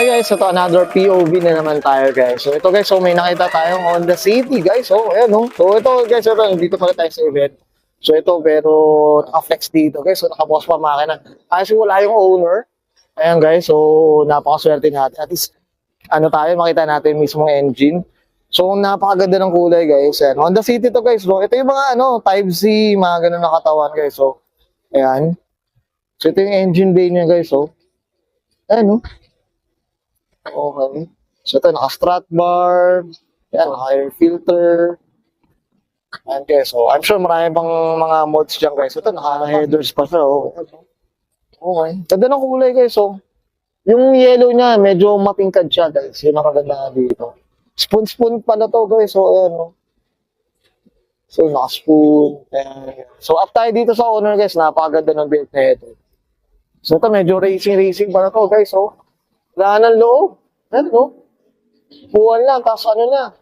Okay guys, so ito another POV na naman tayo guys. So ito guys, so may nakita tayong Honda City guys. So ayan no. So ito guys, ito dito pala tayo sa event. So ito pero naka-flex dito guys. So nakabukas pa makina. Kasi wala yung owner. Ayan guys, so napakaswerte natin. At least ano tayo, makita natin mismo yung engine. So napakaganda ng kulay guys. Ayan, Honda City to guys. So ito yung mga ano, Type C, mga ganun na katawan guys. So ayan. So ito yung engine bay niya guys. So ayan no. Okay. So ito, naka-strut bar, yan, naka-air filter. Ayan guys, so I'm sure marami pang mga mods dyan guys. Ito, naka-headers pa siya. Oh. Okay. Ganda ng kulay guys, so. Yung yellow niya, medyo matingkad siya guys. Yun ang kaganda dito. Spoon pala to guys, so ayan. No? So, naka-spoon. Ayan. So, up tayo dito sa owner guys, napakaganda ng build na ito. So ito, medyo racing pala to guys, so. Wala ng loob. Ano, no? Buwan lang, tapos ano na.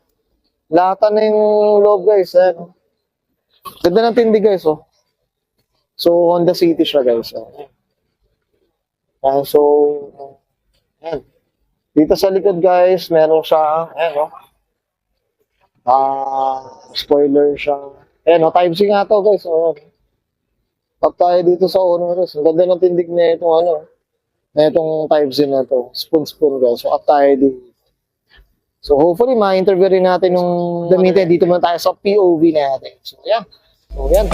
Lata na yung loob, guys. Ano? Ganda ng tindi, guys, oh. So, Honda City siya, guys. So, ayan. Dito sa likod, guys, meron siya, ayan, spoiler siya. Ayan, Type C nga to, guys. Pag tayo dito sa owner, guys. Ang ganda ng tindig na itong, itong Type C na to, spoon guys. So up tayo dito. So hopefully ma-interview rin natin yung gamitin dito muna tayo sa POV natin. So yan. So yan.